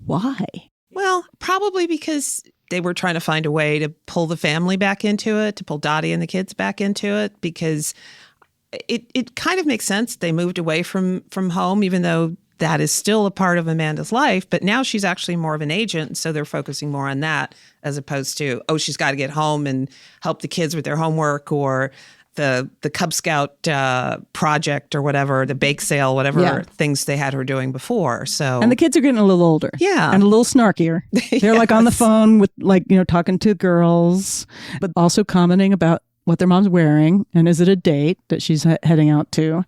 why? Well, probably because they were trying to find a way to pull the family back into it, to pull Dottie and the kids back into it, because it kind of makes sense. They moved away from home, even though that is still a part of Amanda's life. But now she's actually more of an agent, so they're focusing more on that as opposed to, oh, she's got to get home and help the kids with their homework, or the Cub Scout project or whatever, the bake sale, whatever things they had her doing before. So, and the kids are getting a little older, and a little snarkier. They're like on the phone with talking to girls, but also commenting about what their mom's wearing and is it a date that she's heading out to.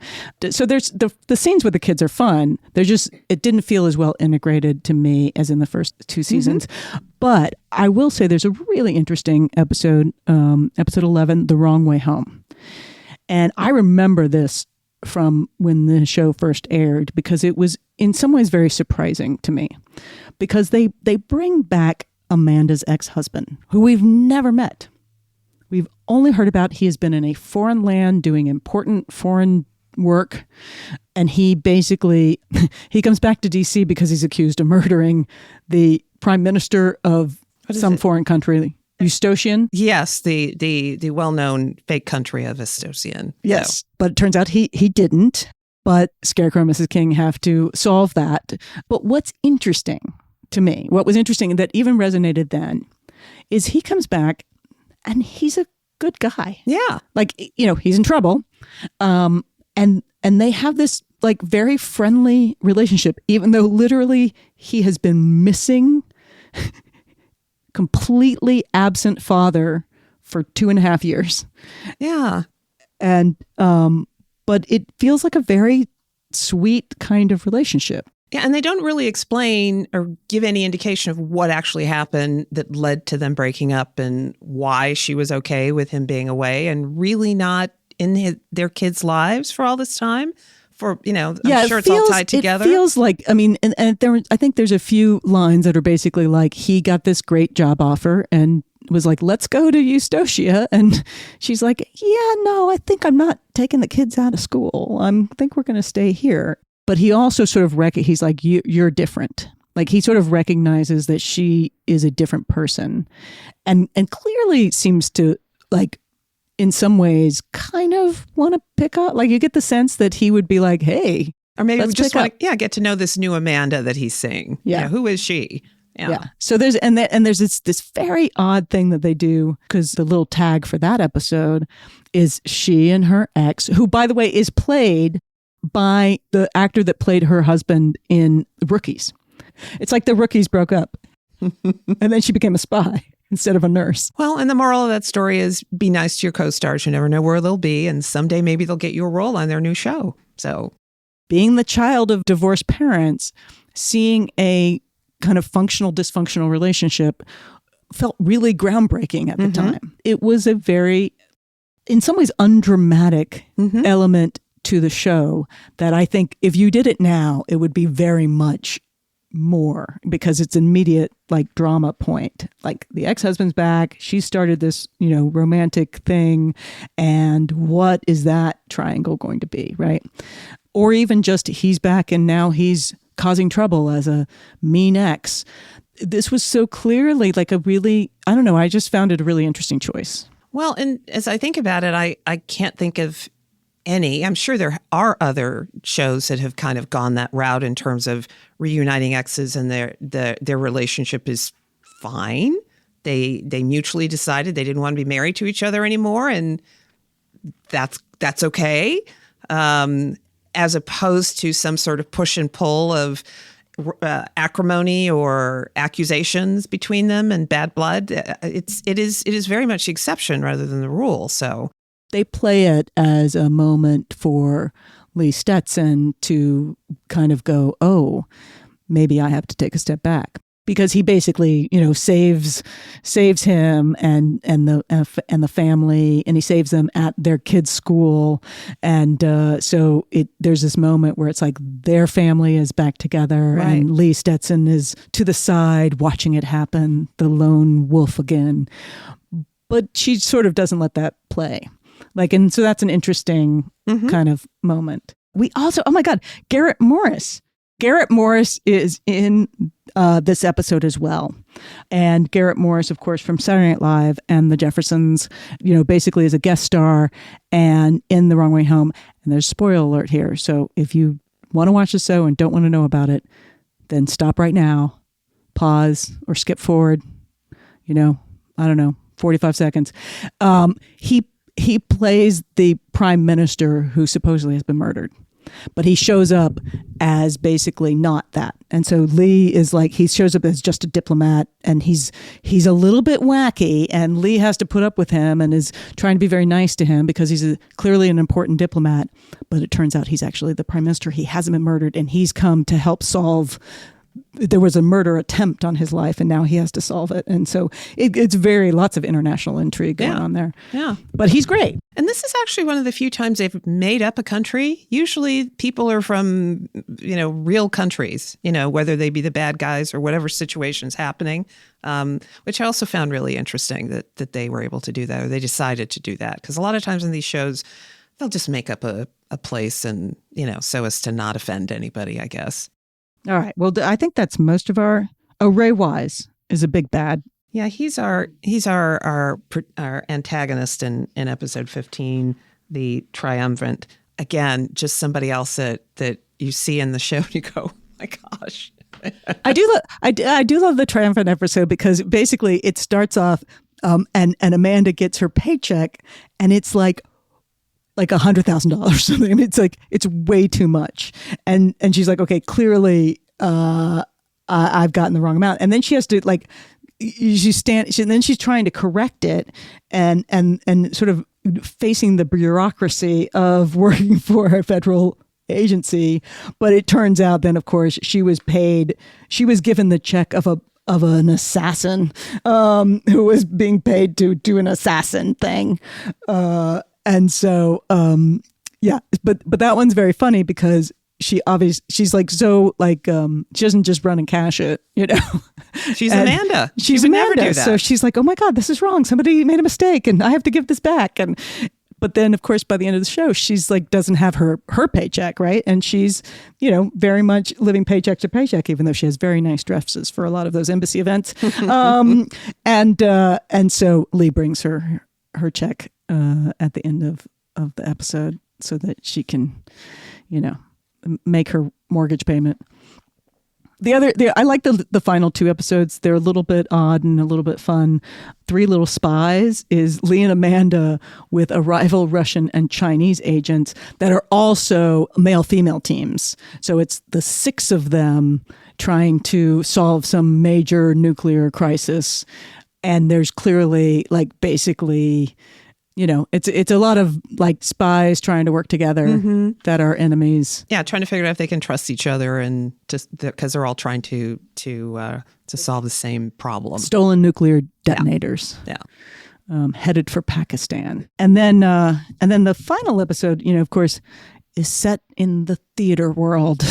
So there's the scenes with the kids are fun. It didn't feel as well integrated to me as in the first 2 seasons. But I will say there's a really interesting episode, episode 11, The Wrong Way Home. And I remember this from when the show first aired because it was in some ways very surprising to me because they bring back Amanda's ex-husband, who we've never met. We've only heard about he has been in a foreign land doing important foreign work. And he basically, he comes back to DC because he's accused of murdering the prime minister of some foreign country. Eustochian? Yes, the well-known fake country of Eustochian. Yes, So. but it turns out he didn't. But Scarecrow and Mrs. King have to solve that. But what's interesting to me, what was interesting that even resonated then, is he comes back and he's a good guy. Yeah. Like, he's in trouble. And they have this like very friendly relationship, even though literally he has been missing, completely absent father for 2.5 years. Yeah. And, but it feels like a very sweet kind of relationship. Yeah, and they don't really explain or give any indication of what actually happened that led to them breaking up and why she was okay with him being away and really not in their kids' lives for all this time. I'm sure it's all tied together. It feels like, I think there's a few lines that are basically like, he got this great job offer and was like, let's go to Eustochia. And she's like, yeah, no, I think I'm not taking the kids out of school. I think we're going to stay here. But he also sort of, he's like, you're different. Like he sort of recognizes that she is a different person and clearly seems to like, in some ways, kind of want to pick up. Like you get the sense that he would be like, hey, or maybe we just want to, get to know this new Amanda that he's seeing. Yeah. Who is she? Yeah. So there's this very odd thing that they do because the little tag for that episode is she and her ex, who by the way is played by the actor that played her husband in Rookies. It's like the Rookies broke up and then she became a spy instead of a nurse. Well, and the moral of that story is be nice to your co-stars. You never know where they'll be. And someday maybe they'll get you a role on their new show. So being the child of divorced parents, seeing a kind of functional, dysfunctional relationship felt really groundbreaking at the time. It was a very, in some ways, undramatic element to the show that I think if you did it now, it would be very much more because it's an immediate like drama point. Like the ex-husband's back, she started this, romantic thing. And what is that triangle going to be, right? Or even just he's back and now he's causing trouble as a mean ex. This was so clearly like a really, I don't know, I just found it a really interesting choice. Well, and as I think about it, I can't think of any. I'm sure there are other shows that have kind of gone that route in terms of reuniting exes and their relationship is fine. They mutually decided they didn't want to be married to each other anymore, and that's okay. As opposed to some sort of push and pull of acrimony or accusations between them and bad blood. It is very much the exception rather than the rule. So they play it as a moment for Lee Stetson to kind of go, oh, maybe I have to take a step back. Because he basically, saves him and the family, and he saves them at their kids' school, and so there's this moment where it's like their family is back together, right. And Lee Stetson is to the side watching it happen, the lone wolf again. but she sort of doesn't let that play. Like, and so that's an interesting kind of moment. We also, oh my God, Garrett Morris. Garrett Morris is in this episode as well. And Garrett Morris, of course, from Saturday Night Live and The Jeffersons, basically is a guest star and in The Wrong Way Home. And there's spoiler alert here. So if you want to watch the show and don't want to know about it, then stop right now, pause or skip forward, I don't know, 45 seconds. He plays the prime minister who supposedly has been murdered. But he shows up as basically not that. And so Lee is like, he shows up as just a diplomat, and he's a little bit wacky, and Lee has to put up with him and is trying to be very nice to him because he's clearly an important diplomat. But it turns out he's actually the prime minister. He hasn't been murdered, and he's come to help solve. There was a murder attempt on his life, and now he has to solve it. And so it's lots of international intrigue going on there. Yeah. But he's great. And this is actually one of the few times they've made up a country. Usually people are from, real countries, whether they be the bad guys or whatever situation's happening, which I also found really interesting that they were able to do that, or they decided to do that. Because a lot of times in these shows, they'll just make up a place and, so as to not offend anybody, I guess. All right. Well, I think that's most of our. Oh, Ray Wise is a big bad. Yeah, he's our antagonist in episode 15, the triumvirate. Again, just somebody else that you see in the show and you go, oh my gosh. I do love the triumphant episode because basically it starts off and Amanda gets her paycheck and it's like $100,000 or something. I mean, it's way too much. And she's like, okay, clearly I've gotten the wrong amount. And then she has to and then she's trying to correct it and sort of facing the bureaucracy of working for a federal agency. But it turns out then, of course, she was given the check of an assassin who was being paid to do an assassin thing. And so, but that one's very funny because she's like, she doesn't just run and cash it, She's Amanda. She's Amanda. Never do that. So she's like, oh my God, this is wrong. Somebody made a mistake and I have to give this back. But then of course, by the end of the show, she's like, doesn't have her paycheck. Right. And she's, very much living paycheck to paycheck, even though she has very nice dresses for a lot of those embassy events. And so Lee brings her check at the end of the episode so that she can, make her mortgage payment. I like the final two episodes. They're a little bit odd and a little bit fun. Three Little Spies is Lee and Amanda with a rival Russian and Chinese agents that are also male-female teams. So it's the six of them trying to solve some major nuclear crisis. And there's clearly basically, it's a lot of spies trying to work together that are enemies. Yeah, trying to figure out if they can trust each other, and just because they're all trying to solve the same problem. Stolen nuclear detonators. Yeah. Headed for Pakistan, and then the final episode, of course, is set in the theater world.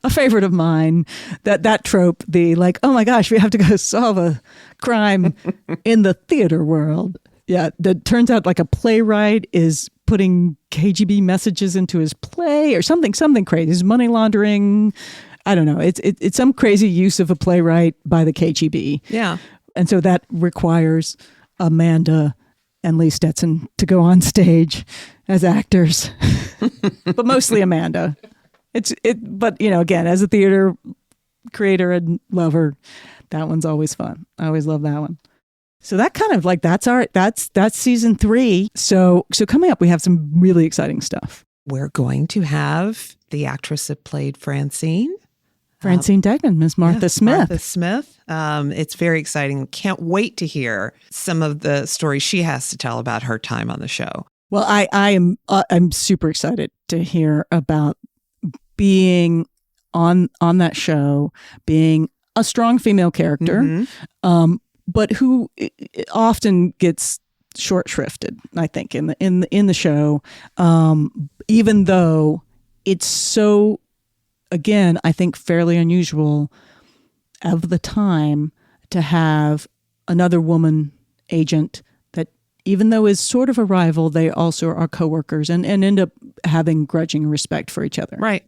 A favorite of mine, that trope, oh my gosh, we have to go solve a crime in the theater world. Yeah, that turns out a playwright is putting KGB messages into his play or something crazy. It's money laundering. I don't know. It's some crazy use of a playwright by the KGB. Yeah. And so that requires Amanda and Lee Stetson to go on stage as actors, but mostly Amanda. But again, as a theater creator and lover, that one's always fun. I always love that one. So that kind of that's season 3. So coming up, we have some really exciting stuff. We're going to have the actress that played Francine Degnan, Miss Martha Smith. Martha Smith. It's very exciting. Can't wait to hear some of the stories she has to tell about her time on the show. Well, I'm super excited to hear about being on that show, being a strong female character, but who often gets short shrifted, I think, in the show, even though it's so, again, I think fairly unusual of the time to have another woman agent that, even though is sort of a rival, they also are coworkers and end up having grudging respect for each other. Right.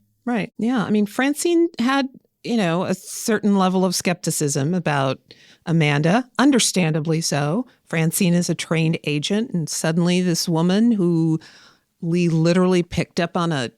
Yeah. I mean, Francine had, a certain level of skepticism about Amanda, understandably so. Francine is a trained agent, and suddenly this woman who Lee literally picked up on a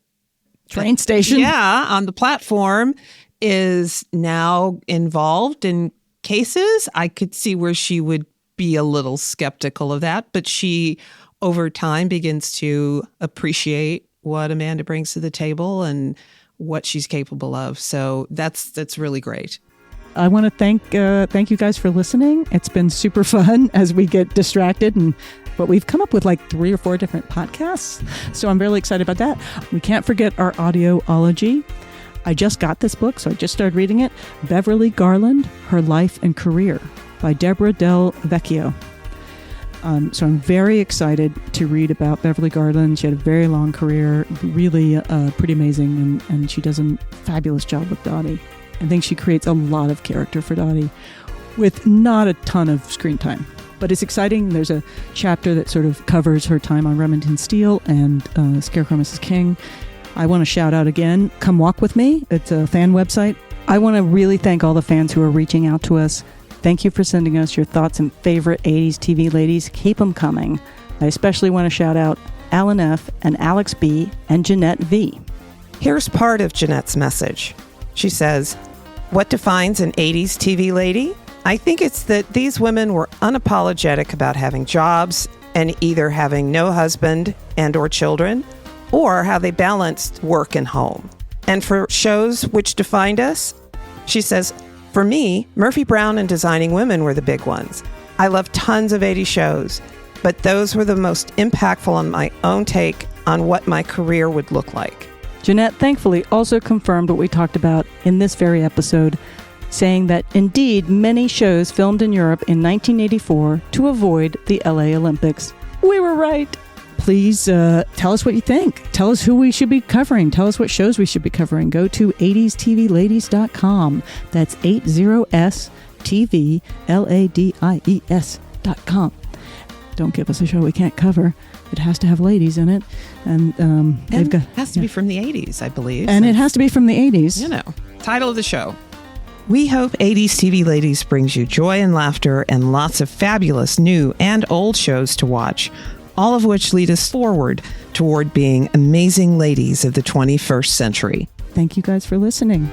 train station. Yeah, on the platform, is now involved in cases. I could see where she would be a little skeptical of that, but she, over time, begins to appreciate what Amanda brings to the table and what she's capable of. So that's really great. I want to thank you guys for listening. It's been super fun as we get distracted, but we've come up with like 3 or 4 different podcasts. So I'm really excited about that. We can't forget our audioology. I just got this book, so I just started reading it. Beverly Garland, Her Life and Career by Deborah Del Vecchio. So I'm very excited to read about Beverly Garland. She had a very long career, really pretty amazing, and she does a fabulous job with Dottie. I think she creates a lot of character for Dottie with not a ton of screen time. But it's exciting. There's a chapter that sort of covers her time on Remington Steele and Scarecrow Mrs. King. I want to shout out again, Come Walk With Me. It's a fan website. I want to really thank all the fans who are reaching out to us. Thank you for sending us your thoughts and favorite 80s TV ladies. Keep them coming. I especially want to shout out Alan F. and Alex B. and Jeanette V. Here's part of Jeanette's message. She says, "What defines an 80s TV lady? I think it's that these women were unapologetic about having jobs and either having no husband and or children, or how they balanced work and home. And for shows which defined us," she says, "for me, Murphy Brown and Designing Women were the big ones. I love tons of 80 shows, but those were the most impactful on my own take on what my career would look like." Jeanette thankfully also confirmed what we talked about in this very episode, saying that indeed many shows filmed in Europe in 1984 to avoid the LA Olympics. We were right. Please tell us what you think. Tell us who we should be covering. Tell us what shows we should be covering. Go to 80stvladies.com. That's 80stvladies.com. Don't give us a show we can't cover. It has to have ladies in it. And they've got, it has to be from the 80s, I believe. And it has to be from the 80s. Title of the show. We hope 80s TV Ladies brings you joy and laughter and lots of fabulous new and old shows to watch, all of which lead us forward toward being amazing ladies of the 21st century. Thank you guys for listening.